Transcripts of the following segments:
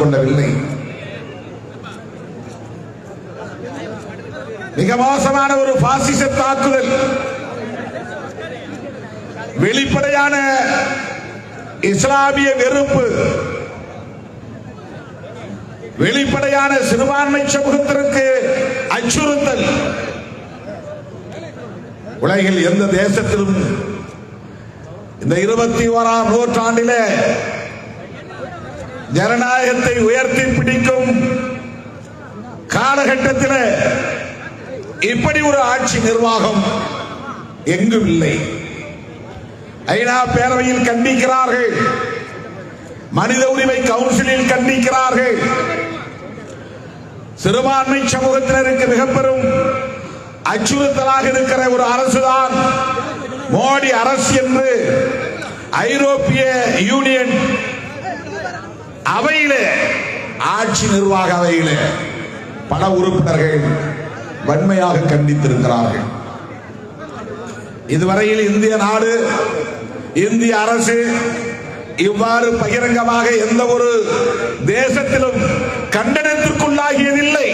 கொள்ளவில்லை. மிக மோசமான ஒரு பாசிச தாக்குதல், வெளிப்படையான இஸ்லாமிய வெறுப்பு, வெளிப்படையான சிறுபான்மை சமூகத்திற்கு அச்சுறுத்தல். உலகில் எந்த தேசத்திலும் இந்த 21ஆம் நூற்றாண்டிலே ஜனநாயகத்தை உயர்த்தி பிடிக்கும் காலகட்டத்தில் இப்படி ஒரு ஆட்சி நிர்வாகம் எங்கும் இல்லை. ஐநா பேரவையில் கண்டிக்கிறார்கள், மனித உரிமை கவுன்சிலில் கண்டிக்கிறார்கள். சிறுபான்மை சமூகத்தினருக்கு மிக பெரும் அச்சுறுத்தலாக இருக்கிற ஒரு அரசுதான் மோடி அரசு என்று ஐரோப்பிய யூனியன் அவையிலே, ஆட்சி நிர்வாக அவையிலே பல உறுப்பினர்கள் வன்மையாக கண்டித்திருக்கிறார்கள். இதுவரையில் இந்திய நாடு, இந்திய அரசு இவ்வாறு பகிரங்கமாக எந்த ஒரு தேசத்திலும் கண்டனத்திற்குள்ளாகியதில்லை.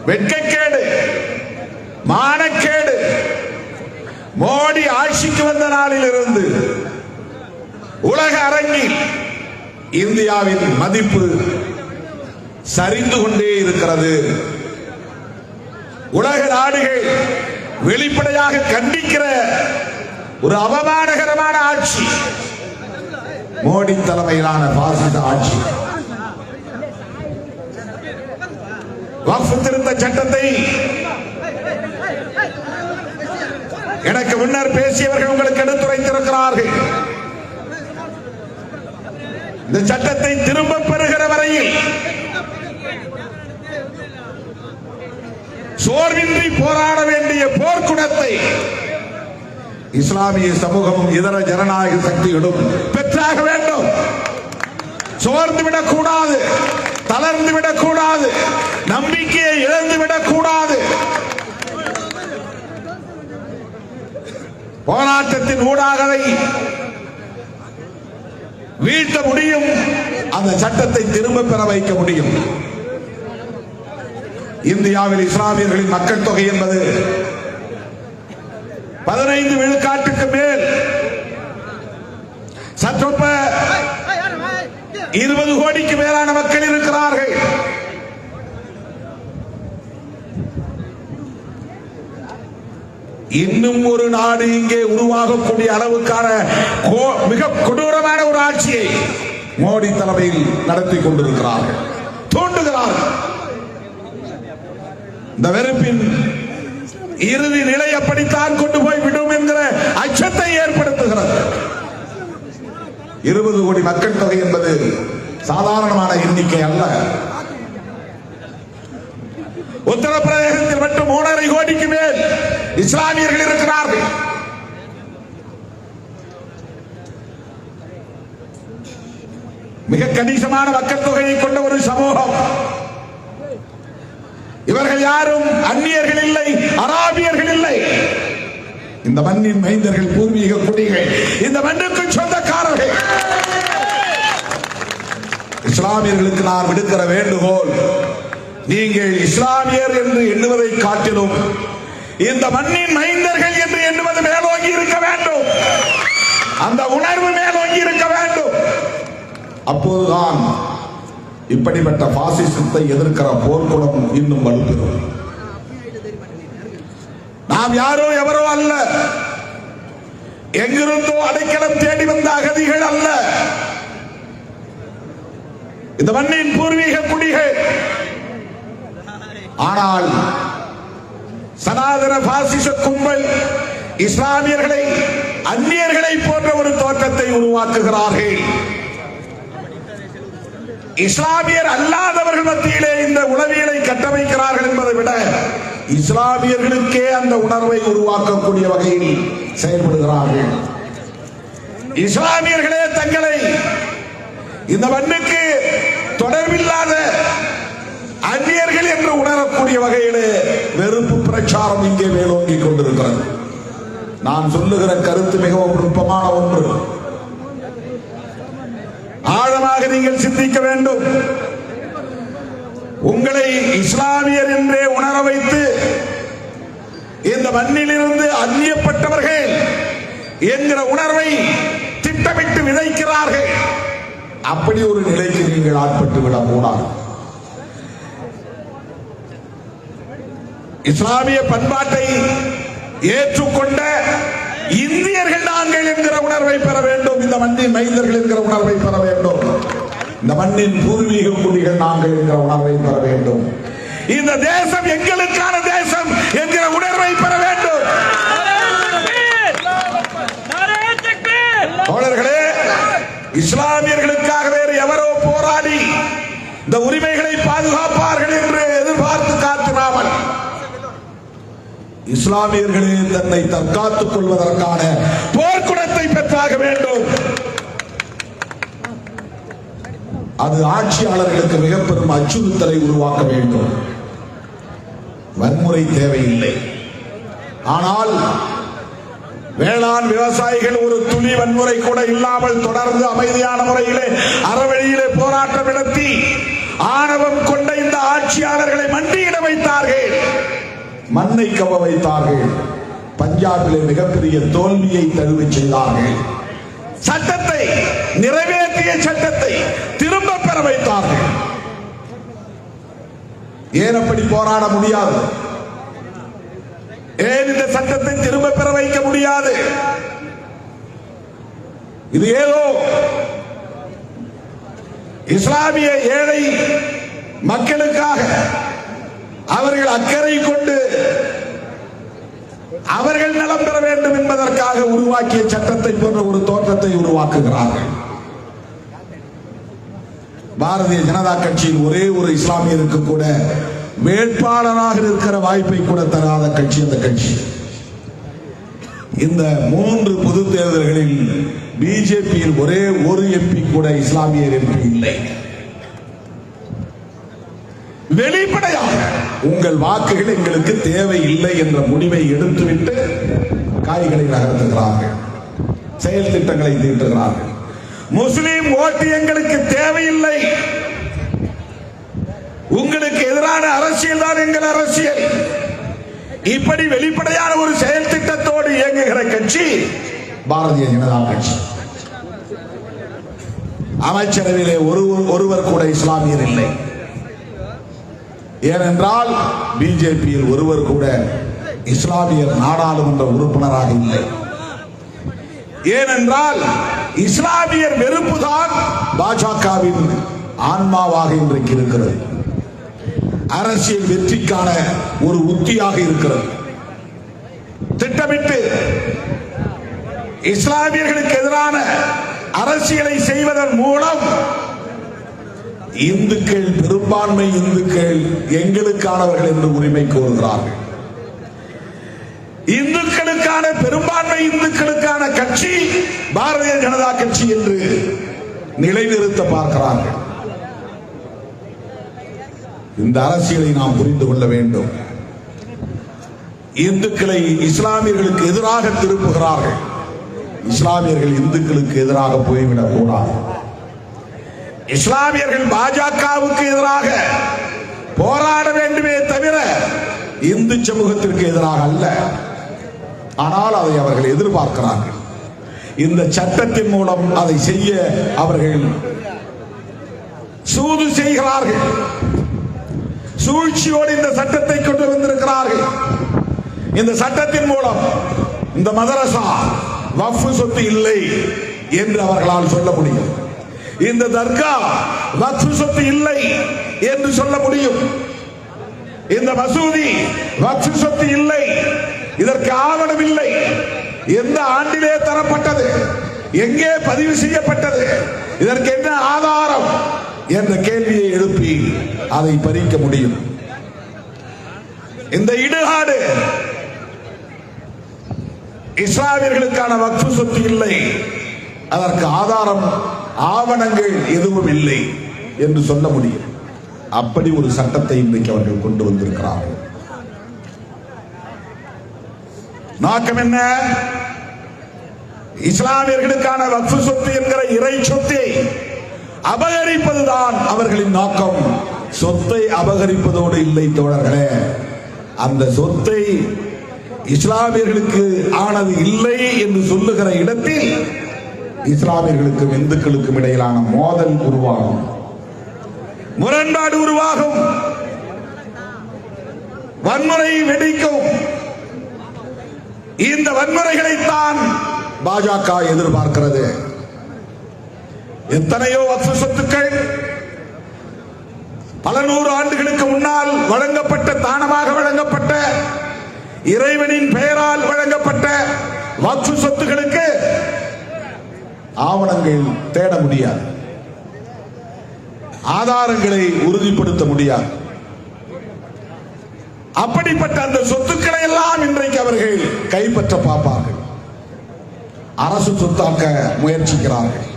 வெட்கக்கேடு, மானக்கேடு. மோடி ஆட்சிக்கு வந்த நாளில் இருந்து உலக அரங்கில் இந்தியாவின் மதிப்பு சரிந்து கொண்டே இருக்கிறது. உலக நாடுகள் வெளிப்படையாக கண்டிக்கிற ஒரு அவமானகரமான ஆட்சி மோடி தலைமையிலான பாசிச ஆட்சி. வக்ஃப் திருத்த சட்டத்தை எனக்கு முன்னர் பேசியவர்கள் உங்களுக்கு எடுத்துரைத்திருக்கிறார்கள். இந்த சட்டத்தை திரும்ப பெறுகிற வரையில் சோர்வின்றி போராட வேண்டிய போர்க்குணத்தை இஸ்லாமிய சமூகமும் இதர ஜனநாயக சக்திகளும் பெற்றாக வேண்டும். சோர்ந்து விடக்கூடாது, தளர்ந்து விடக்கூடாது, நம்பிக்கையை இழந்து விடக்கூடாது. போராட்டத்தின் ஊடாகவே வீழ்த்த முடியும், அந்த சட்டத்தை திரும்ப பெற வைக்க முடியும். இந்தியாவில் இஸ்லாமியர்களின் மக்கள் தொகை என்பது 15 விழுக்காட்டுக்கு மேல், சற்றொப்ப 20 கோடிக்கு மேலான மக்கள் இருக்கிறார்கள். இன்னும் ஒரு நாடு இங்கே உருவாகக்கூடிய அளவுக்கான மிக கொடூரமான ஒரு ஆட்சியை மோடி தலைமையில் நடத்தி கொண்டிருக்கிறார்கள், தூண்டுகிறார்கள். இந்த வெறுப்பின் இறுதி நிலை அப்படித்தான் கொண்டு போய் விடும் என்கிற அச்சத்தை ஏற்படுத்துகிறது. 20 கோடி மக்கள் தொகை என்பது சாதாரணமான எண்ணிக்கை அல்ல. உத்தரப்பிரதேசத்தில் மட்டும் 3.5 கோடிக்கு மேல் இஸ்லாமியர்கள் இருக்கிறார்கள். மிக கணிசமான மக்கள் தொகையை கொண்ட ஒரு சமூகம். இவர்கள் யாரும் அந்நியர்கள் இல்லை, அராபியர்கள் இல்லை. இந்த மண்ணின் மைந்தர்கள், பூர்வீக குடிகள், இந்த மண்ணுக்கு சொந்தக்காரர்கள். இஸ்லாமியர்களுக்கு நான் விடுக்கிற வேண்டுகோள், நீங்கள் இஸ்லாமியர் என்று எண்ணுவதை காட்டிலும் இந்த மண்ணின் மைந்தர்கள் என்று எண்ணுவது மேலோங்கி இருக்க வேண்டும். அந்த உணர்வு மேலோங்கி இருக்க வேண்டும். அப்போதுதான் இப்படிப்பட்ட பாசிசத்தை எதிர்க்கிற போர்க்குணம் இன்னும் வலுப்பெறும். நாம் யாரோ எவரோ அல்ல, எங்கிருந்தோ அடைக்கலம் தேடி வந்த அகதிகள் அல்ல. இந்த மண்ணின் பூர்வீக குடிகள். ஆனால் சனாதன பாசிச கும்பல் இஸ்லாமியர்களை அந்நியர்களை போன்ற ஒரு தோற்றத்தை உருவாக்குகிறார்கள். இஸ்லாமியர் அல்லாதவர்கள் மத்தியிலே இந்த உளவியலை கட்டமைக்கிறார்கள் என்பதை விட இஸ்லாமியர்களுக்கே அந்த உணர்வை உருவாக்கக்கூடிய வகையில் செயல்படுகிறார்கள். இஸ்லாமியர்களே தங்களை இந்த மண்ணுக்கு தொடர்பில்லாத அந்நியர்கள் என்று உணரக்கூடிய வகையிலே வெறுப்பு பிரச்சாரம் இங்கே மேலோங்கி கொண்டிருக்கிறது. நான் சொல்லுகிற கருத்து மிகவும் நுட்பமான ஒன்று. ஆழமாக நீங்கள் சிந்திக்க வேண்டும். உங்களை இஸ்லாமியர் என்றே உணர வைத்து இந்த மண்ணிலிருந்து அந்நியப்பட்டவர்கள் என்கிற உணர்வை திட்டமிட்டு விதைக்கிறார்கள். அப்படி ஒரு நிலைக்கு நீங்கள் ஆட்பட்டு விடக் கூடாது. இஸ்லாமிய பண்பாட்டை ஏற்றுக்கொண்ட இந்தியர்கள் நாங்கள் என்கிற உணர்வை பெற வேண்டும். இந்த மண்ணின் மைந்தர்கள் என்கிற உணர்வை பெற வேண்டும். இந்த மண்ணின் பூர்வீக குடிகள் நாங்கள் என்கிற உணர்வை பெற வேண்டும். இந்த தேசம் எங்களுக்கான தேசம் என்கிற உணர்வை பெற வேண்டும். தோழர்களே, இஸ்லாமியர்களுக்காக வேறு எவரோ போராடி இந்த உரிமைகளை பாதுகாப்பார்கள் என்று எதிர்பார்த்து காத்திராமல் இஸ்லாமியர்களே தன்னை தற்காத்துக் கொள்வதற்கான போர்க்குணத்தை பெற்றாக வேண்டும். அது ஆட்சியாளர்களுக்கு மிக பெரும் அச்சுறுத்தலை உருவாக்க வேண்டும். வன்முறை தேவையில்லை. ஆனால் வேளாண் விவசாயிகள் ஒரு துளி வன்முறை கூட இல்லாமல் தொடர்ந்து அமைதியான முறையிலே அறவழியிலே போராட்டம் நடத்தி ஆணவம் கொண்ட இந்த ஆட்சியாளர்களை மண்டியிட வைத்தார்கள், மண்ணை கவ வைத்தார்கள். பஞ்சாபிலே மிகப்பெரிய தோல்வியை தழுவி செய்தார்கள். சட்டத்தை நிறைவேற்றிய சட்டத்தை திரும்ப பெற வைத்தார்கள். ஏன் அப்படி போராட முடியாது? ஏன் இந்த சட்டத்தை திரும்ப பெற வைக்க முடியாது? இது ஏதோ இஸ்லாமிய ஏழை மக்களுக்காக அவர்கள் அக்கறை கொண்டு அவர்கள் நலம் பெற வேண்டும் என்பதற்காக உருவாக்கிய சட்டத்தை போன்ற ஒரு தோற்றத்தை உருவாக்குகிறார்கள். பாரதிய ஜனதா கட்சியில் ஒரே ஒரு இஸ்லாமியருக்கு கூட வேட்பாளராக இருக்கிற வாய்ப்பை கூட தராத கட்சி அந்த கட்சி. இந்த 3 பொது தேர்தல்களில் பிஜேபியில் ஒரே ஒரு எம்பி கூட இஸ்லாமியர் எம்பி இல்லை. வெளிப்படையாக உங்கள் வாக்குகள் எங்களுக்கு தேவையில்லை என்ற முடிவை எடுத்துவிட்டு காய்களை நகர்த்துகிறார்கள், செயல் திட்டங்களை தீட்டுகிறார்கள். முஸ்லிம் ஓட்டு எங்களுக்கு தேவையில்லை, உங்களுக்கு எதிரான அரசியல் தான் எங்கள் அரசியல். இப்படி வெளிப்படையான ஒரு செயல் திட்டத்தோடு இயங்குகிற கட்சி பாரதிய ஜனதா கட்சி. அமைச்சரவையிலே ஒருவர் கூட இஸ்லாமியர் இல்லை. ஏனென்றால் பிஜேபியில் ஒருவர் கூட இஸ்லாமியர் நாடாளுமன்ற உறுப்பினராக இல்லை. ஏனென்றால் இஸ்லாமியர் வெறுப்புதான் பாஜகவின் ஆன்மாவாக இன்றைக்கு இருக்கிறது. அரசியல் வெற்றிக்கான ஒரு உத்தியாக இருக்கிறது. திட்டமிட்டு இஸ்லாமியர்களுக்கு எதிரான அரசியலை செய்வதன் மூலம் இந்துக்கள், பெரும்பான்மை இந்துக்கள் எங்களுக்கானவர்கள் என்று உரிமை கோருகிறார்கள். இந்துக்களுக்கான, பெரும்பான்மை இந்துக்களுக்கான கட்சி பாரதிய ஜனதா கட்சி என்று நிலைநிறுத்த பார்க்கிறார்கள். இந்த அரசியலை நாம் புரிந்து கொள்ள வேண்டும். இந்துக்களை இஸ்லாமியர்களுக்கு எதிராக திருப்புகிறார்கள். இஸ்லாமியர்கள் இந்துக்களுக்கு எதிராக போய்விடக் கூடாது. இஸ்லாமியர்கள் பாஜகவுக்கு எதிராக போராட வேண்டுமே தவிர இந்து சமூகத்திற்கு எதிராக அல்ல. ஆனால் அதை அவர்கள் எதிர்பார்க்கிறார்கள். இந்த சட்டத்தின் மூலம் அதை செய்ய அவர்கள் சூது செய்கிறார்கள். சூழ்ச்சியோடு இந்த சட்டத்தை கொண்டு வந்திருக்கிறார்கள். இந்த சட்டத்தின் மூலம் இந்த மதரசா வக்ஃப் சொத்து இல்லை என்று அவர்களால் சொல்ல முடியும். இந்த தர்கா வக்ஃப் சொத்து இல்லை என்று சொல்ல முடியும். இந்த மசூதி வக்ஃப் சொத்து இல்லை, இதற்கு ஆவணம் இல்லை, எந்த ஆண்டிலே தரப்பட்டது, எங்கே பதிவு செய்யப்பட்டது, இதற்கு என்ன ஆதாரம் என்ற கேள்வியை எழுப்பி அதை பறிக்க முடியும். இந்த இடுகாடு இஸ்லாமியர்களுக்கான வக்ஃப் சொத்து இல்லை, அதற்கு ஆதாரம், ஆவணங்கள் எதுவும் இல்லை என்று சொல்ல முடியும். அப்படி ஒரு சட்டத்தை இன்றைக்கு அவர்கள் கொண்டு வந்திருக்கிறார்கள். நோக்கம் என்ன? இஸ்லாமியர்களுக்கான வக்ஃப் சொத்து என்கிற இறை சொத்தை அபகரிப்பதுதான் அவர்களின் நோக்கம். சொத்தை அபகரிப்பதோடு இல்லை தோழர்களே, அந்த சொத்தை இஸ்லாமியர்களுக்கு ஆனது இல்லை என்று சொல்லுகிற இடத்தில் இஸ்லாமியர்களுக்கும் இந்துக்களுக்கும் இடையிலான மோதல் உருவாகும், முரண்பாடு உருவாகும், வன்முறை வெடிக்கும். இந்த வன்முறைகளைத்தான் பாஜக எதிர்பார்க்கிறது. எத்தனையோ வக்ஃப் சொத்துக்கள் பல நூறு ஆண்டுகளுக்கு முன்னால் வழங்கப்பட்ட, தானமாக வழங்கப்பட்ட, இறைவனின் பெயரால் வழங்கப்பட்ட வக்ஃப் சொத்துக்களுக்கு ஆவணங்கள் தேட முடியாது, ஆதாரங்களை உறுதிப்படுத்த முடியாது. அப்படிப்பட்ட அந்த சொத்துக்களை எல்லாம் இன்றைக்கு அவர்கள் கைப்பற்ற பார்ப்பார்கள், அரசு சொத்தாக்க முயற்சிக்கிறார்கள்.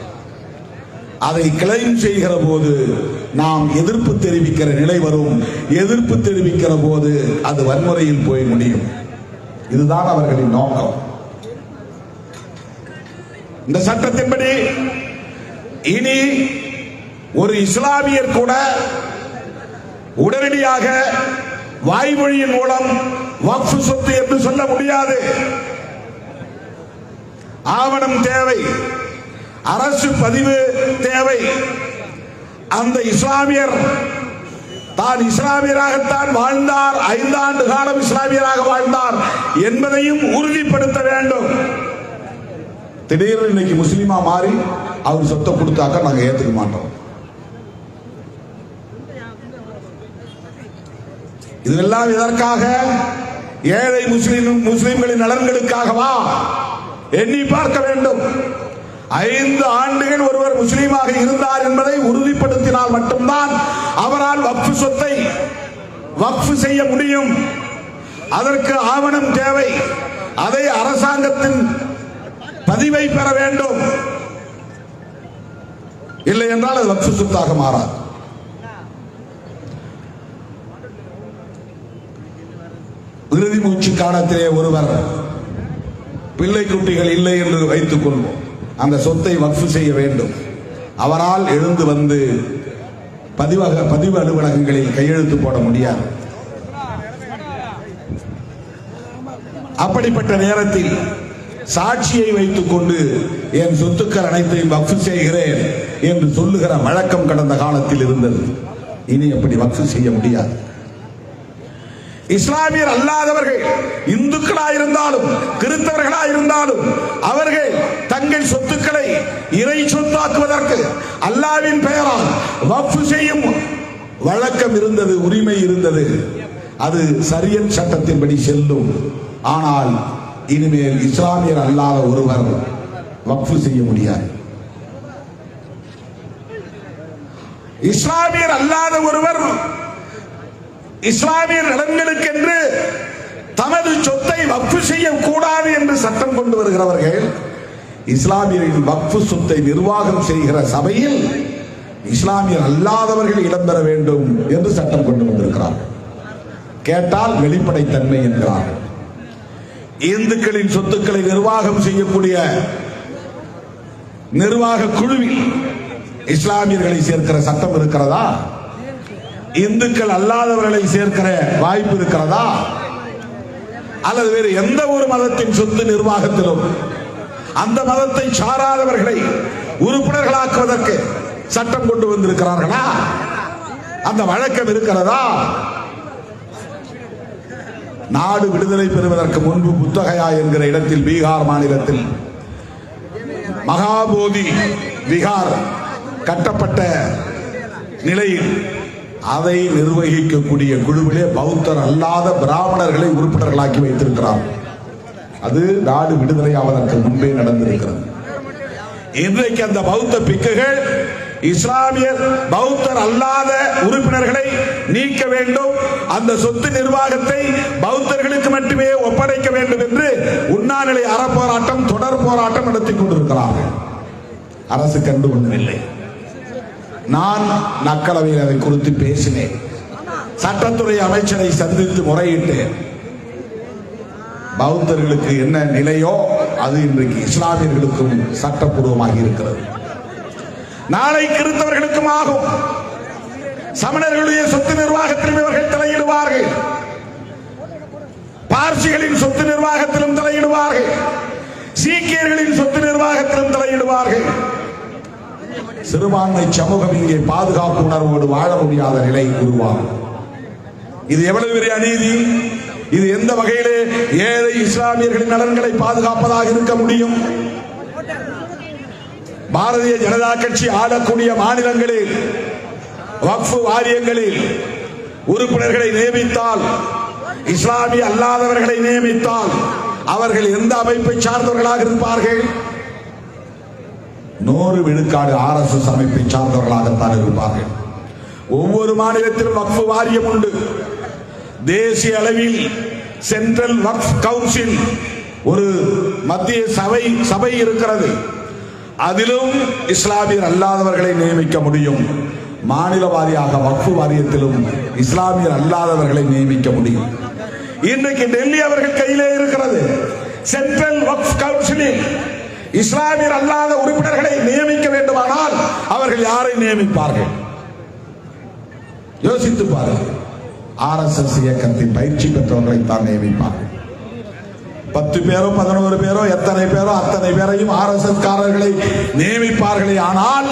அதை கிளைம் செய்கிற போது நாம் எதிர்ப்பு தெரிவிக்கிற நிலை வரும். எதிர்ப்பு தெரிவிக்கிற போது அது வன்முறையில் போய் முடியும். இதுதான் அவர்களின் நோக்கம். இந்த சட்டத்தின்படி இனி ஒரு இஸ்லாமியர் கூட உடனடியாக வாய்மொழியின் மூலம் வக்ஃப் சொத்து என்று சொல்ல முடியாது. ஆவணம் தேவை, அரசு பதிவு தேவை. அந்த இஸ்லாமியர் தான் இஸ்லாமியராகத்தான் வாழ்ந்தார், 5 ஆண்டு காலம் இஸ்லாமியராக வாழ்ந்தார் என்பதையும் உறுதிப்படுத்த வேண்டும். திடீர்னு இன்னைக்கு முஸ்லிமா மாறி அவர் சொத்தை கொடுத்தாக்க நாங்க ஏத்துக்க மாட்டோம். இதெல்லாம் எதற்காக? ஏழை முஸ்லிம்களின் நலன்களுக்காகவா? எண்ணி பார்க்க வேண்டும். 5 ஆண்டுகள் ஒருவர் முஸ்லீமாக இருந்தார் என்பதை உறுதிப்படுத்தினால் மட்டும்தான் அவரால் வக்ஃப் சொத்தை வக்ஃப் செய்ய முடியும். அதற்கு ஆவணம் தேவை. அதை அரசாங்கத்தின் பதிவை பெற வேண்டும். இல்லை என்றால் அது வக்ஃப் சொத்தாக மாறாது. இறுதி மூச்சு காலத்திலே ஒருவர் பிள்ளை குட்டிகள் இல்லை என்று வைத்துக் கொள்வோம், அந்த சொத்தை வக்ஃப் செய்ய வேண்டும். அவரால் எழுந்து வந்து பதிவு அலுவலகங்களில் கையெழுத்து போட முடியாது. அப்படிப்பட்ட நேரத்தில் சாட்சியை வைத்துக் கொண்டு என் சொத்துக்கள் அனைத்தையும் வக்ஃப் செய்கிறேன் என்று சொல்லுகிற வழக்கம் கடந்த காலத்தில் இருந்தது. இனி அப்படி வக்ஃப் செய்ய முடியாது. இஸ்லாமியர் அல்லாதவர்கள், இந்துக்களாயிருந்தாலும் கிறிஸ்தவர்களாயிருந்தாலும், அவர்கள் தங்கள் சொத்துக்களை இறை சொத்தாக்குவதற்கு அல்லாஹ்வின் பெயரால் வக்ஃப் செய்யும் வழக்கம் இருந்தது, உரிமை இருந்தது. அது ஷரியத் சட்டத்தின்படி செல்லும். ஆனால் இனிமேல் இஸ்லாமியர் அல்லாத ஒருவர் வக்ஃப் செய்ய முடியாது. இஸ்லாமியர் அல்லாத ஒருவர் இஸ்லாமிய நலன்களுக்கென்று தமது சொத்தை வக்ஃப் செய்யக்கூடாது என்று சட்டம் கொண்டு வருகிறவர்கள் இஸ்லாமியரின் வக்ஃப் சொத்தை நிர்வாகம் செய்கிற சபையில் இஸ்லாமியர் அல்லாதவர்கள் இடம்பெற வேண்டும் என்று சட்டம் கொண்டு வந்திருக்கிறார்கள். கேட்டால் வெளிப்படைத்தன்மை என்கிறார்கள். இந்துக்களின் சொத்துக்களை நிர்வாகம் செய்யக்கூடிய நிர்வாக குழுவில் இஸ்லாமியர்களை சேர்க்கிற சட்டம் இருக்கிறதா? இந்துக்கள் அல்லாதவர்களை சேர்க்கிற வாய்ப்பு இருக்கிறதா? அல்லது வேறு எந்த ஒரு மதத்தின் சொத்து நிர்வாகத்திலும் அந்த மதத்தை சாராதவர்களை உறுப்பினர்களாக்குவதற்கு சட்டம் கொண்டு வந்திருக்கிறார்களா? அந்த வழக்கம் இருக்கிறதா? நாடு விடுதலை பெறுவதற்கு முன்பு புத்தகையா என்கிற இடத்தில் பீகார் மாநிலத்தில் மகாபோதி விகார் கட்டப்பட்ட நிலையில் அதை நிர்வகிக்கக்கூடிய குழுவிலே பௌத்தர் அல்லாத பிராமணர்களை உறுப்பினர்களாக்கி வைத்திருக்கிறார். அது நாடு விடுதலை ஆவதற்கு முன்பே நடந்திருக்கிறது. இன்றைக்கு அந்த பௌத்த பிக்குகள் இஸ்லாமியர் பௌத்தர் அல்லாத உறுப்பினர்களை நீக்க வேண்டும், அந்த சொத்து நிர்வாகத்தை பௌத்தர்களுக்கு மட்டுமே ஒப்படைக்க வேண்டும் என்று உண்ணாநிலை அறப்போராட்டம், தொடர் போராட்டம் நடத்தி கொண்டிருக்கிறார்கள். அரசு கண்டு கொள்ளவில்லை. நான் மக்களவையில் அதை குறித்து பேசினேன். சட்டத்துறை அமைச்சரை சந்தித்து முறையிட்டேன். பௌத்தர்களுக்கு என்ன நிலையோ அது இன்றைக்கு இஸ்லாமியர்களுக்கும் சட்டப்பூர்வமாக இருக்கிறது. நாளை கிறிஸ்தவர்களுக்கும் ஆகும். சமணர்களுடைய சொத்து நிர்வாகத்திலும் இவர்கள் தலையிடுவார்கள். பார்சிகளின் சொத்து நிர்வாகத்திலும் தலையிடுவார்கள். சீக்கியர்களின் சொத்து நிர்வாகத்திலும் தலையிடுவார்கள். சிறுபான்மை சமூகம் இங்கே பாதுகாப்பு உணர்வோடு வாழ முடியாத நிலை உருவாகும். இது எவ்வளவு பெரிய அநீதி! இது எந்த வகையிலே ஏழை இஸ்லாமியர்களின் நலன்களை பாதுகாப்பதாக இருக்க முடியும்? பாரதிய ஜனதா கட்சி ஆளக்கூடிய மாநிலங்களில் வக்ஃப் வாரியங்களில் உறுப்பினர்களை நியமித்தால், இஸ்லாமிய அல்லாதவர்களை நியமித்தால் அவர்கள் எந்த அமைப்பை சார்ந்தவர்களாக இருப்பார்கள்? 100 விழுக்காடு RSS அமைப்பை சார்ந்தவர்களாகத்தான் இருப்பார்கள். ஒவ்வொரு மாநிலத்திலும் வக்ஃப் வாரியம் உண்டு. தேசிய அளவில் சென்ட்ரல் வக்ஃப் கவுன்சில் ஒரு மத்திய சபை இருக்கிறது. அதிலும் இஸ்லாமியர் அல்லாதவர்களை நியமிக்க முடியும். மாநில வாரியாக வக்ஃப் வாரியத்திலும் இஸ்லாமியர் அல்லாதவர்களை நியமிக்க முடியும். இன்றைக்கு டெல்லி அவர்கள் கையிலே இருக்கிறது. சென்ட்ரல் வக்ஃப் கவுன்சிலில் இஸ்லாமியர் அல்லாத உறுப்பினர்களை நியமிக்க வேண்டுமானால் அவர்கள் யாரை நியமிப்பார்கள்? யோசித்து பாருங்கள். RSS இயக்கத்தின் பயிற்சி பெற்றவர்களை தான் நியமிப்பார்கள். 10 பேரோ 11 பேரோ எத்தனை பேரோ அத்தனை பேரையும் RSS காரர்களை நியமிப்பார்களே. ஆனால்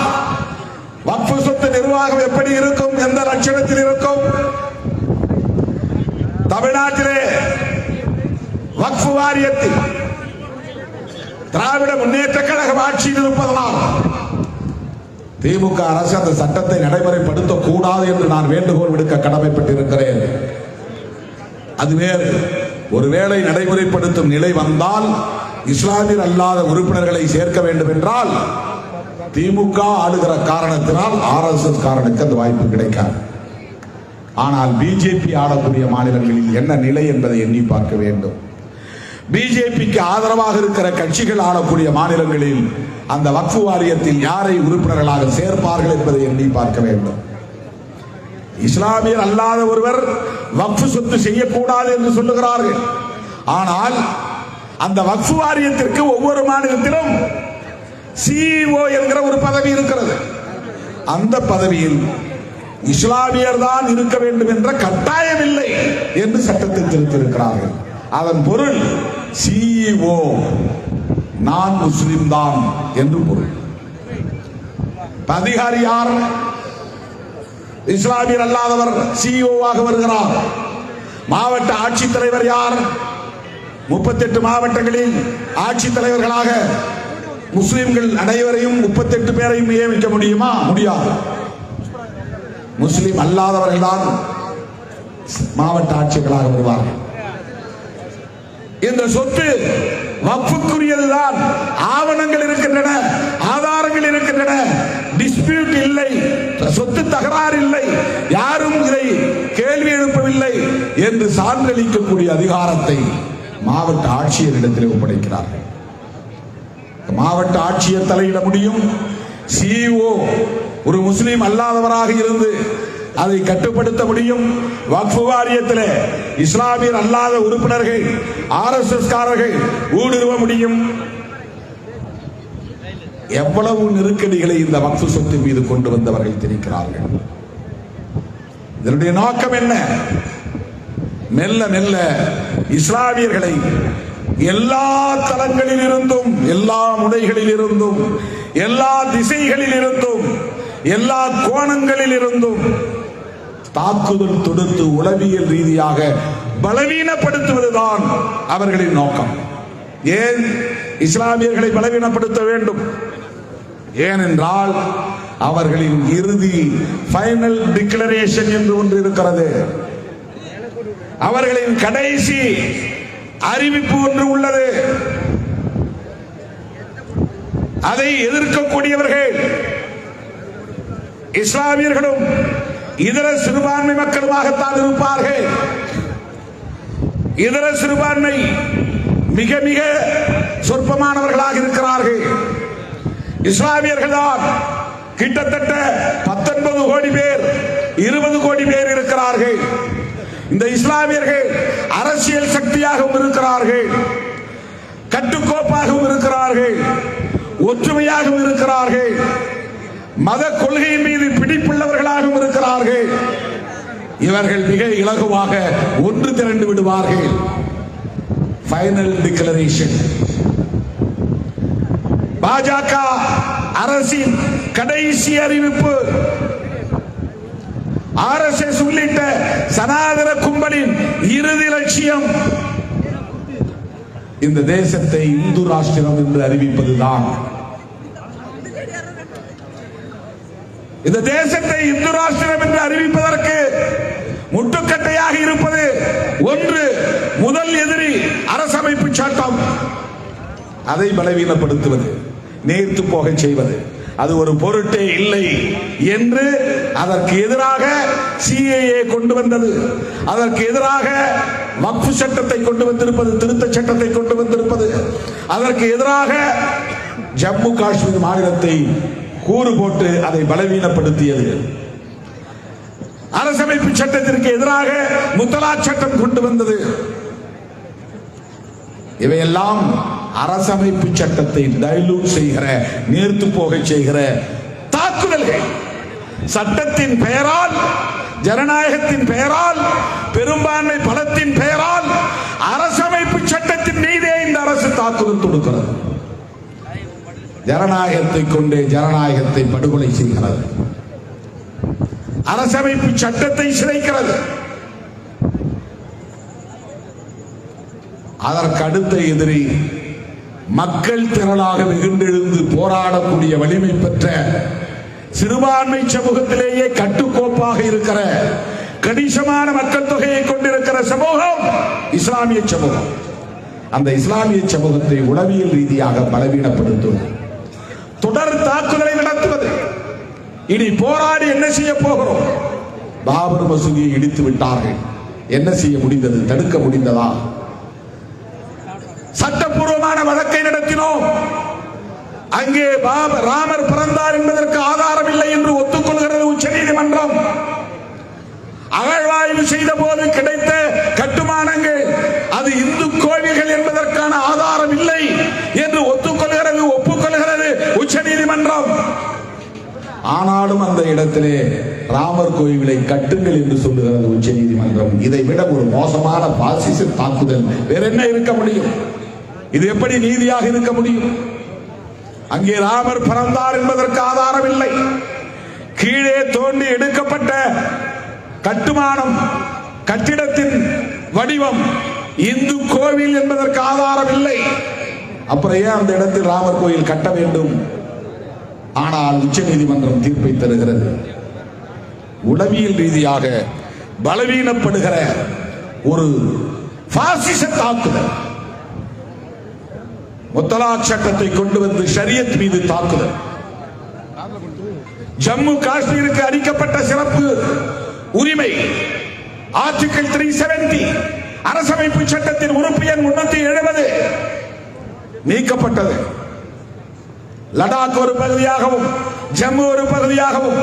வக்ஃப் சொத்து நிர்வாகம் எப்படி இருக்கும்? எந்த லட்சணத்தில் இருக்கும்? தமிழ்நாட்டிலே வக்ஃப் வாரியத்தில் திராவிட முன்னேற்ற கழகம் ஆட்சியில் இருப்பதனால் திமுக அரசு அந்த சட்டத்தை நடைமுறைப்படுத்த கூடாது என்று நான் வேண்டுகோள் விடுக்க கடமைப்பட்டிருக்கிறேன். அது வேறு. ஒருவேளை நடைமுறைப்படுத்தும் நிலை வந்தால் இஸ்லாமியர் அல்லாத உறுப்பினர்களை சேர்க்க வேண்டும் என்றால் திமுக ஆளுகிற காரணத்தினால் RSS காரனுக்கு அந்த வாய்ப்பு கிடைக்காது. ஆனால் பிஜேபி ஆளக்கூடிய மாநிலங்களில் என்ன நிலை என்பதை எண்ணி பார்க்க வேண்டும். பிஜேபிக்கு ஆதரவாக இருக்கிற கட்சிகள் ஆளக்கூடிய மாநிலங்களில் அந்த வக்ஃப் வாரியத்தில் யாரை உறுப்பினர்களாக சேர்ப்பார்கள் என்பதை எண்ணி பார்க்க வேண்டும். இஸ்லாமியர் அல்லாத ஒருவர் வக்ஃப் சொத்து செய்யக்கூடாது என்று சொல்லுகிறார்கள். ஆனால் அந்த வக்ஃப் வாரியத்திற்கு ஒவ்வொரு மாநிலத்திலும் CEO என்கிற ஒரு பதவி இருக்கிறது. அந்த பதவியில் இஸ்லாமியர் தான் இருக்க வேண்டும் என்ற கட்டாயம் இல்லை என்று சட்டத்தில் திருத்திருக்கிறார்கள். அதன் பொருள் CEO நான் முஸ்லிம் தான் என்று பொருள். அதிகாரி யார்? இஸ்லாமியர் அல்லாதவர் CEO ஆக வருகிறார். மாவட்ட ஆட்சித்தலைவர் யார்? 38 மாவட்டங்களில் ஆட்சித்தலைவர்களாக முஸ்லிம்கள் அனைவரையும் 38 பேரையும் நியமிக்க முடியுமா? முடியாது. முஸ்லிம் அல்லாதவர்கள் தான் மாவட்ட ஆட்சிகளாக வருவார்கள். இந்த சொத்து வக்ஃபுக்குரியதுதான். ஆவணங்கள் இருக்கின்றன, ஆதாரங்கள் இருக்கின்றன, டிஸ்பியூட் இல்லை, சொத்து தகராறு இல்லை, யாரும் இதை கேள்வி எழுப்பவில்லை என்று சான்றளிக்கக்கூடிய அதிகாரத்தை மாவட்ட ஆட்சியரிடத்தில் ஒப்படைக்கிறார்கள். மாவட்ட ஆட்சியர் தலையிட முடியும். CEO ஒரு முஸ்லிம் அல்லாதவராக இருந்து அதை கட்டுப்படுத்த முடியும். வக்ஃப் வாரியத்தில் இஸ்லாமியர் அல்லாத உறுப்பினர்கள் RSS காரர்கள் ஊடுருவ முடியும். எவ்வளவு நெருக்கடிகளை இந்த வக்ஃப் சொத்து மீது கொண்டு வந்தவர்கள் திணிக்கிறார்கள். இதனுடைய நோக்கம் என்ன? மெல்ல மெல்ல இஸ்லாமியர்களை எல்லா தளங்களில் இருந்தும், எல்லா முனைகளில் இருந்தும், எல்லா திசைகளில் இருந்தும், எல்லா கோணங்களில் இருந்தும் தாக்குதல் தொடுத்து உளவியல் ரீதியாக பலவீனப்படுத்துவதுதான் அவர்களின் நோக்கம். ஏன் இஸ்லாமியர்களை பலவீனப்படுத்த வேண்டும்? ஏனென்றால் அவர்களின் இறுதி ஃபைனல் டிக்ளரேஷன் என்று ஒன்று இருக்கிறது. அவர்களின் கடைசி அறிவிப்பு ஒன்று உள்ளது. அதை எதிர்க்கக்கூடியவர்கள் இஸ்லாமியர்களும் இதர சிறுபான்மை மக்களுமாகத்தான் இருப்பார்கள். இதர சிறுபான்மை மிக மிக சொற்பமானவர்களாக இருக்கிறார்கள். இஸ்லாமியர்கள் தான் கிட்டத்தட்ட 19 கோடி பேர், 20 கோடி பேர் இருக்கிறார்கள். இந்த இஸ்லாமியர்கள் அரசியல் சக்தியாகவும் இருக்கிறார்கள், கட்டுக்கோப்பாகவும் இருக்கிறார்கள், ஒற்றுமையாகவும் இருக்கிறார்கள். மத கொள்கையின் மீது பிடிப்புள்ளவர்களாகவும் இருக்கிறார்கள். இவர்கள் மிக இலகுவாக ஒன்று திரண்டு விடுவார்கள். Final declaration. பாஜக அரசின் கடைசி அறிவிப்பு. RSS உள்ளிட்ட சனாதன கும்பலின் இறுதி லட்சியம் இந்த தேசத்தை இந்து ராஷ்டிரம் என்று அறிவிப்பதுதான். இந்த தேசத்தை இந்து ராஷ்டிரம் என்று அறிவிப்பதற்கு முட்டுக்கட்டையாக இருப்பது ஒன்று, முதல் எதிரி அரசமைப்பு சட்டம். அதை பலவீனப்படுத்துவது, நேர்த்து போக செய்வது, அது ஒரு பொருட்டே இல்லை என்று அதற்கு எதிராக CAA கொண்டு வந்தது. அதற்கு எதிராக வக்ஃப் சட்டத்தை கொண்டு வந்திருப்பது, திருத்த சட்டத்தை கொண்டு வந்திருப்பது. அதற்கு எதிராக ஜம்மு காஷ்மீர் மாநிலத்தை கூறு போட்டு அதை பலவீனப்படுத்தியது. அரசமைப்பு சட்டத்திற்கு எதிராக முத்தலாக் சட்டம் கொண்டு வந்தது. இவையெல்லாம் அரசமைப்பு சட்டத்தை டைலூட் செய்கிற, நேர்த்து போக செய்கிற தாக்குதல்கள். சட்டத்தின் பெயரால், ஜனநாயகத்தின் பெயரால், பெரும்பான்மை பலத்தின் பெயரால் அரசமைப்பு சட்டத்தின் மீதே இந்த அரசு தாக்குதல் தொடுக்கிறது. ஜனநாயகத்தை கொண்டே ஜனநாயகத்தை படுகொலை செய்கிறது. அரசமைப்பு சட்டத்தை சிதைக்கிறது. அதற்கு அடுத்த எதிரி மக்கள் திரளாக வெகுண்டெழுந்து போராடக்கூடிய வலிமை பெற்ற சிறுபான்மை சமூகத்திலேயே கட்டுக்கோப்பாக இருக்கிற கணிசமான மக்கள் தொகையை கொண்டிருக்கிற சமூகம் இஸ்லாமிய சமூகம். அந்த இஸ்லாமிய சமூகத்தை உளவியல் ரீதியாக பலவீனப்படுத்தும் தொடர் தாக்குதலை நடத்துவது. இனி போராடி என்ன செய்ய போகிறோம்? பாபர் மசூதியை இடித்து விட்டார்கள். என்ன செய்ய முடிந்தது? தடுக்க முடிந்ததா? சட்டப்பூர்வமான வழக்கை நடத்தினோம். அங்கே ராமர் பிறந்தார் என்பதற்கு ஆதாரம் இல்லை என்று ஒத்துக்கொள்கிறது உச்சநீதிமன்றம். அகழ்வாய்வு செய்த போது கிடைத்த கட்டுமானங்கள் அது இந்து கோவில்கள் என்பதற்கான ஆதாரம் இல்லை என்று ஒத்துக்கொள்கிறது, ஒப்புக்கொள்கிறது உச்சநீதிமன்றம். ஆனாலும் அந்த இடத்திலே ராமர் கோயிலை கட்டுங்கள் என்று சொல்லுகிறது உச்சநீதிமன்றம். இதை விட ஒரு மோசமான பாசிச தாக்குதல் வேற என்ன இருக்க முடியும்? இது எப்படி நீதியாக இருக்க முடியும்? அங்கே ராமர் பிறந்தார் என்பதற்கு ஆதாரம் இல்லை. கீழே தோண்டி எடுக்கப்பட்ட கட்டுமானம், கட்டிடத்தின் வடிவம் இந்து கோவில் என்பதற்கு ஆதாரம் இல்லை. அப்புறம் ஏன் அந்த இடத்தில் ராமர் கோயில் கட்ட வேண்டும்? ஆனால் உச்சநீதிமன்றம் தீர்ப்பை தருகிறது. உளவியல் ரீதியாக பலவீனப்படுகிற ஒரு பாசிச தாக்குதல். முத்தலாக் சட்டத்தை கொண்டு வந்து ஷரியத் மீது தாக்குதல். ஜம்மு காஷ்மீருக்கு அளிக்கப்பட்ட சிறப்பு உரிமை ஆர்டிகிள் 370 அரசமைப்பு சட்டத்தின் உறுப்பு எண் 370 நீக்கப்பட்டது. லடாக் ஒரு பகுதியாகவும், ஜம்மு ஒரு பகுதியாகவும்,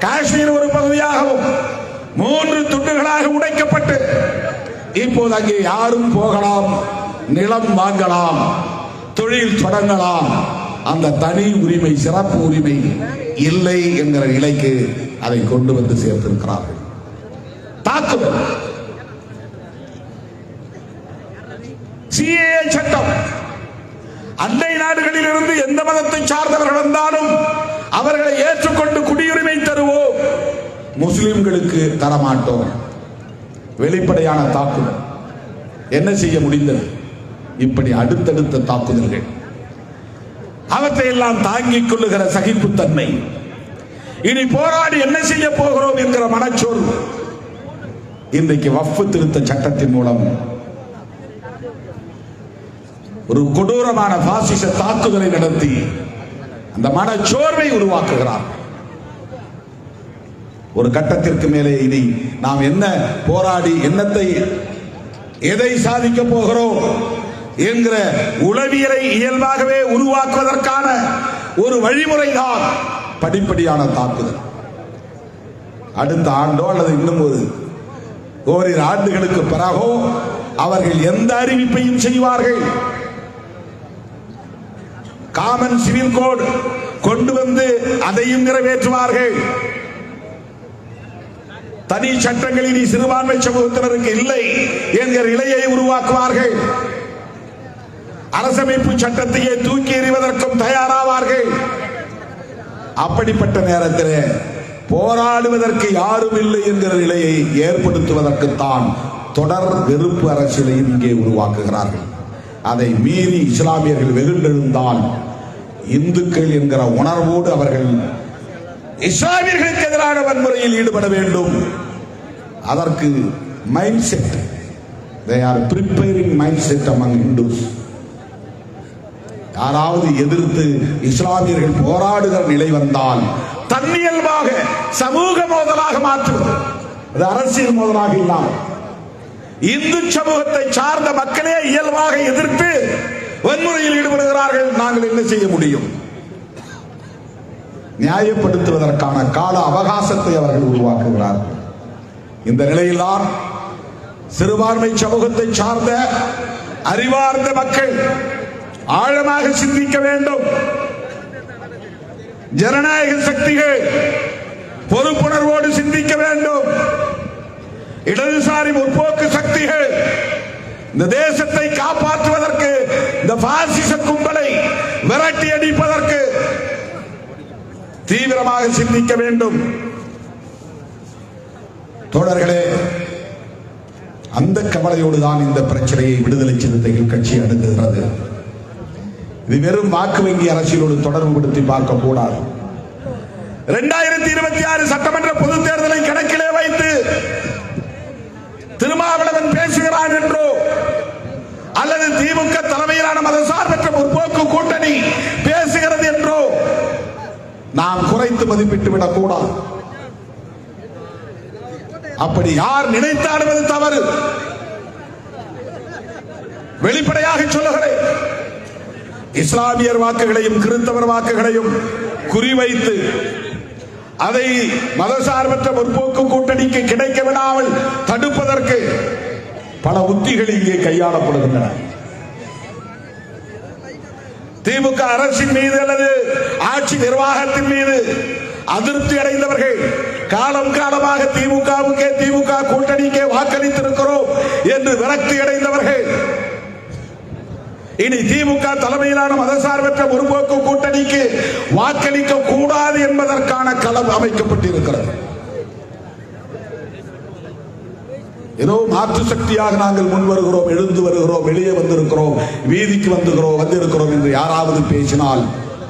காஷ்மீர் ஒரு பகுதியாகவும் 3 துண்டுகளாக உடைக்கப்பட்டு இப்போது அங்கே யாரும் போகலாம், நிலம் வாங்கலாம், தொழில் தொடங்கலாம். அந்த தனி உரிமை, சிறப்பு உரிமை இல்லை என்கிற நிலைக்கு அதை கொண்டு வந்து சேர்த்திருக்கிறார்கள். தாக்குதல். CAA சட்டம். அண்டை நாடுகளில் இருந்து எந்த மதத்தை சார்ந்தவர்கள் வந்தாலும் அவர்களை ஏற்றுக்கொண்டு குடியுரிமை தருவோம், முஸ்லிம்களுக்கு தரமாட்டோம். வெளிப்படையான தாக்குதல். என்ன செய்ய முடிந்தது? இப்படி அடுத்தடுத்த தாக்குதல்கள். அவற்றை எல்லாம் தாங்கிக் கொள்ளுகிற சகிப்புத்தன்மை. இனி போராடி என்ன செய்ய போகிறோம் என்கிற மனச்சோர்வு. இன்றைக்கு வக்ஃப் திருத்த சட்டத்தின் மூலம் ஒரு கொடூரமான பாசிச தாக்குதலை நடத்தி அந்த மனச்சோர்வை உருவாக்குகிறார். ஒரு கட்டத்திற்கு மேலே இனி நாம் என்ன போராடி என்னத்தை, எதை சாதிக்க போகிறோம் என்கிற உளவியலை இயல்பாகவே உருவாக்குவதற்கான ஒரு வழிமுறைதான் படிப்படியான தாக்குதல். அடுத்த ஆண்டோ அல்லது இன்னும் ஓரிரு ஆண்டுகளுக்கு பிறகோ அவர்கள் எந்த அறிவிப்பையும் செய்வார்கள். காமன் சிவில் கோட் கொண்டு வந்து அதையும் நிறைவேற்றுவார்கள். தனி சட்டங்கள் இனி சிறுபான்மை சமூகத்தினருக்கு இல்லை என்கிற நிலையை உருவாக்குவார்கள். அரசமைப்பு சட்டத்தையே தூக்கி எறிவதற்கும் தயாராவார்கள். அப்படிப்பட்ட நேரத்தில் போராடுவதற்கு யாரும் இல்லை என்கிற நிலையை ஏற்படுத்துவதற்குத்தான் தொடர் வெறுப்பு அரசியலையும் இங்கே உருவாக்குகிறார்கள். அதை மீறி இஸ்லாமியர்கள் வெகுண்டெழுந்தால் இந்துக்கள் என்கிற உணர்வோடு அவர்கள் இஸ்லாமியர்களுக்கு எதிரான வன்முறையில் ஈடுபட வேண்டும். அதற்கு mind set, they are preparing mindset among Hindus. யாராவது எதிர்த்து இஸ்லாமியர்கள் போராடுகிற நிலை வந்தால் தன்னியல்பாக சமூக மோதலாக மாற்றுவது, அது அரசியல் மோதலாக இல்லாமல் இந்து சமூகத்தை சார்ந்த மக்களே இயல்பாக எதிர்த்து வன்முறையில் ஈடுபடுகிறார்கள். நாங்கள் என்ன செய்ய முடியும்? நியாயப்படுத்துவதற்கான கால அவகாசத்தை அவர்கள் உருவாக்குகிறார்கள். இந்த நிலையில்தான் சிறுபான்மை சமூகத்தை சார்ந்த அறிவார்ந்த மக்கள் ஆழமாக சிந்திக்க வேண்டும். ஜனநாயக சக்திகள் பொறுப்புணர்வோடு சிந்திக்க வேண்டும். இடதுசாரி முற்போக்கு சக்திகள் இந்த தேசத்தை காப்பாற்றுவதற்கு, இந்த பாசிச கும்பலை விரட்டி அடிப்பதற்கு தீவிரமாக சிந்திக்க வேண்டும். தோழர்களே, அந்த கவலையோடு தான் இந்த பிரச்சனையை விடுதலை சிறுத்தைகள் கட்சி அணுகுகிறது. இது வெறும் வாக்கு வங்கி அரசியலோடு தொடர்புபடுத்தி பார்க்க கூடாது. 2026 சட்டமன்ற பொது தேர்தலை கணக்கிலே வைத்து திருமாவளவன் பேசுகிறான் என்றோ அல்லது திமுக தலைமையிலான மதசார்பற்ற முற்போக்கு கூட்டணி பேசுகிறது என்றோ நாம் குறைத்து மதிப்பிட்டு விடக் கூடாது. அப்படி யார் நினைத்தாலும் அது தவறு. வெளிப்படையாக சொல்லுகிறேன், இஸ்லாமியர் வாக்குகளையும் கிறிஸ்தவர் வாக்குகளையும் குறிவைத்து அதை மதசார்பற்ற முற்போக்கு கூட்டணிக்கு கிடைக்க விடாமல் தடுப்பதற்கு பல உத்திகள் இங்கே கையாளப்படுகின்றன. திமுக அரசின் மீது அல்லது ஆட்சி நிர்வாகத்தின் மீது அதிருப்தி அடைந்தவர்கள் காலம் காலமாக திமுகவுக்கே, திமுக கூட்டணிக்கே வாக்களித்திருக்கிறோம் என்று விரக்தி அடைந்தவர்கள் இனி திமுக தலைமையிலான மதசார்பற்ற முற்போக்கு கூட்டணிக்கு வாக்களிக்க கூடாது என்பதற்கான களம் அமைக்கப்பட்டிருக்கிறது. ஏதோ மாற்று சக்தியாக நாங்கள் முன் வருகிறோம், எழுந்து வருகிறோம், வெளியே வந்திருக்கிறோம், வீதிக்கு வந்திருக்கிறோம் என்று யாராவது பேசினால்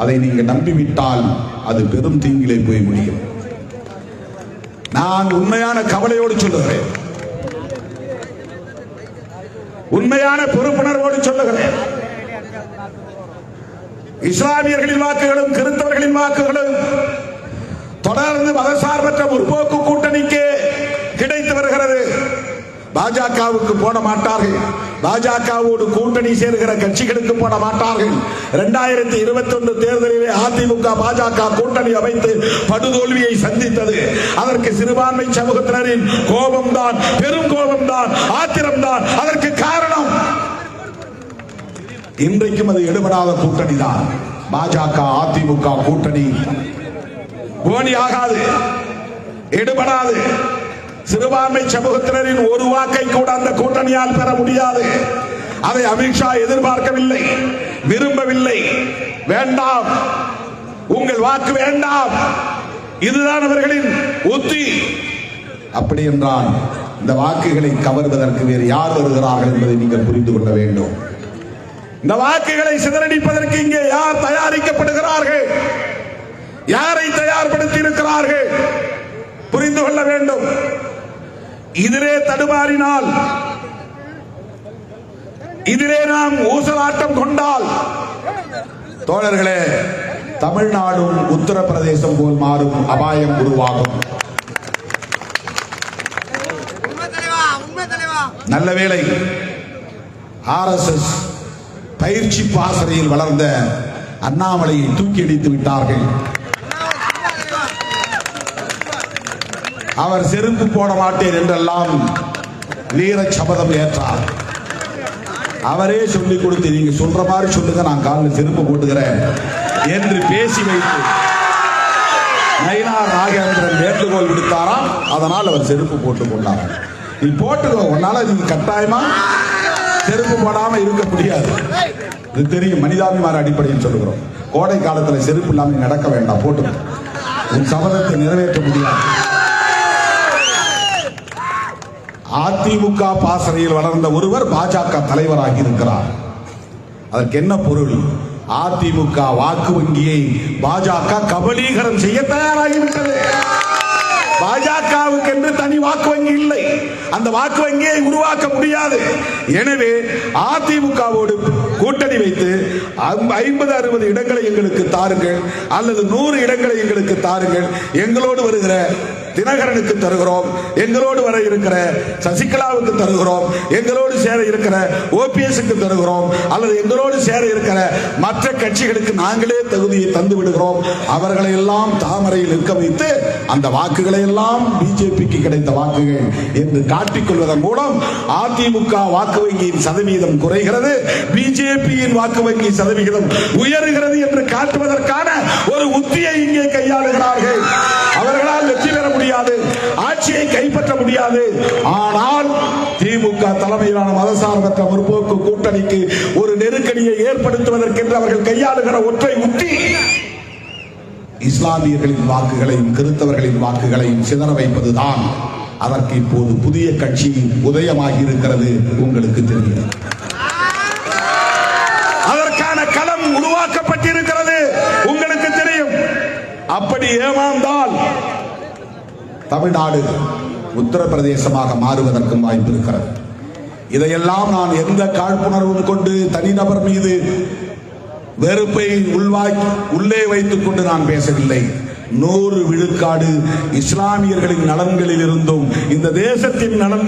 அதை நீங்கள் நம்பிவிட்டால் அது பெரும் தீங்கிலே போய் முடியும். நான் உண்மையான கவலையோடு சொல்லுகிறேன், உண்மையான பொறுப்புணர்வோடு சொல்லுகிறேன். இஸ்லாமியர்களின் வாக்குகளும் கிறிஸ்தவர்களின் வாக்குகளும் தொடர்ந்து மதசார்பற்ற முற்போக்கு கூட்டணிக்கு கிடைத்து வருகிறது. பாஜகவுக்கு போட மாட்டார்கள், பாஜகவோடு கூட்டணி சேர்கிற கட்சிகளுக்கு போட மாட்டார்கள். 2021 தேர்தலிலே அதிமுக பாஜக கூட்டணி அமைத்து படுதோல்வியை சந்தித்தது. அதற்கு சிறுபான்மை சமூகத்தினரின் கோபம்தான், பெரும் கோபம்தான், ஆத்திரம்தான் அதற்கு காரணம். இன்றைக்கும் அது எடுபடாத கூட்டணி தான். பாஜக அதிமுக கூட்டணி போனி ஆகாது, எடுபடாது. சிறுபான்மை சமூகத்தினரின் ஒரு வாக்கை கூட அந்த கூட்டணியால் பெற முடியாது. அதை அமித்ஷா எதிர்பார்க்கவில்லை, விரும்பவில்லை. வேண்டாம், உங்கள் வாக்கு வேண்டாம், இதுதான் அவர்களின் உத்தி. அப்படி என்றால் இந்த வாக்குகளை கவர்வதற்கு வேறு யார் வருகிறார்கள் என்பதை நீங்கள் புரிந்து கொள்ள வேண்டும். இந்த வாக்குகளை சிதறடிப்பதற்கு இங்கே யார் தயாரிக்கப்படுகிறார்கள், யாரை தயார்படுத்தி இருக்கிறார்கள் புரிந்து கொள்ள வேண்டும். இதிலே தடுமாறினால், இதிலே நாம் ஊசலாட்டம் கொண்டால் தோழர்களே, தமிழ்நாடும் உத்தரப்பிரதேசம் போல் மாறும் அபாயம் உருவாகும். நல்ல வேளை RSS பயிற்சி பாசறையில் வளர்ந்த அண்ணாமலையை தூக்கி அடித்து விட்டார்கள். அவர் செருப்பு போட மாட்டேன் என்றெல்லாம் வீர சபதம் ஏற்றார். அவரே சொல்லிக் கொடுத்து, நீங்க சொல்ற மாதிரி சொல்லுங்க, நான் காலில் செருப்பு போட்டுக்கிறேன் என்று பேசி வைத்து நயினார் நாகேந்திரன் வேண்டுகோள் விடுத்தாராம். அதனால் அவர் செருப்பு போட்டுக் கொண்டாராம். நீ போட்டுக்கோ, உன்னால நீ கட்டாயமா செருப்பு போடாம இருக்க முடியாது. இது தெரியும், மனிதாபிமான அடிப்படையில் சொல்லுகிறோம். கோடை காலத்தில் செருப்பு இல்லாம நடக்க வேண்டாம், போட்டு உன் சபதத்தை நிறைவேற்ற முடியாது. அதிமுக பாசறையில் வளர்ந்த ஒருவர் பாஜக தலைவராகி இருக்கிறார். அதற்கு என்ன பொருள்? அதிமுக வாக்கு வங்கியை பாஜக கபலீகரம் செய்ய தயாராகிவிட்டது. பாஜகவுக்கு என்று தனி வாக்கு வங்கி இல்லை, அந்த வாக்கு வங்கியை உருவாக்க முடியாது. எனவே அதிமுகவோடு கூட்டணி வைத்து 50-60 இடங்களை எங்களுக்கு தாருங்கள், அல்லது 100 இடங்களை எங்களுக்கு தாருங்கள். எங்களோடு வருகிற தினகரனுக்கு தருகிறோம், எங்களோடு வர இருக்கிற சசிகலாவுக்கு தருகிறோம், எங்களோடு சேர இருக்கிற ஓபிஎஸ்க்கு தருகிறோம், அல்லது எங்களோடு சேர இருக்கிற மற்ற கட்சிகளுக்கு நாங்களே தகுதியை தந்து விடுகிறோம். அவர்களை எல்லாம் தாமரையில் இருக்க வைத்து அந்த வாக்குகளை எல்லாம் பிஜேபிக்கு கிடைத்த வாக்குகள் என்று காட்டிக்கொள்வதன் மூலம் அதிமுக வாக்கு வங்கியின் சதவீதம் குறைகிறது, பிஜேபியின் வாக்கு வங்கி சதவீதம் உயர்கிறது என்று காட்டுவதற்கான ஒரு உத்தியை இங்கே கையாளுகிறார்கள். அவர்களால் வெற்றி பெற முடியாது, ஆட்சியை கைப்பற்ற முடியாது. ஆனால் திமுக தலைமையிலான மதசார்பற்ற முற்போக்கு கூட்டணிக்கு ஒரு நெருக்கடியை ஏற்படுத்துவதற்கென்று அவர்கள் கையாளுகிற ஒற்றை உத்தி இஸ்லாமியர்களின் வாக்குகளையும் கிறிஸ்தவர்களின் வாக்குகளையும் சிதற வைப்பதுதான். அதற்கு இப்போது புதிய கட்சி உதயமாகி இருக்கிறது, உங்களுக்கு தெரியும். அதற்கான களம் உருவாக்கப்பட்டிருக்கிறது, உங்களுக்கு தெரியும். அப்படி ஏமாந்தால் தமிழ்நாடு உத்தரப்பிரதேசமாக மாறுவதற்கும் வாய்ப்பு இருக்கிறது. இதையெல்லாம் நான் எந்த காழ்ப்புணர்வும் கொண்டு தனிநபர் மீது வெறுப்பை உள்ளே வைத்துக் கொண்டு நான் பேசவில்லை. 100 விழுக்காடு இஸ்லாமியர்களின் நலன்களில் இருந்தும் இந்த தேசத்தின் நலன்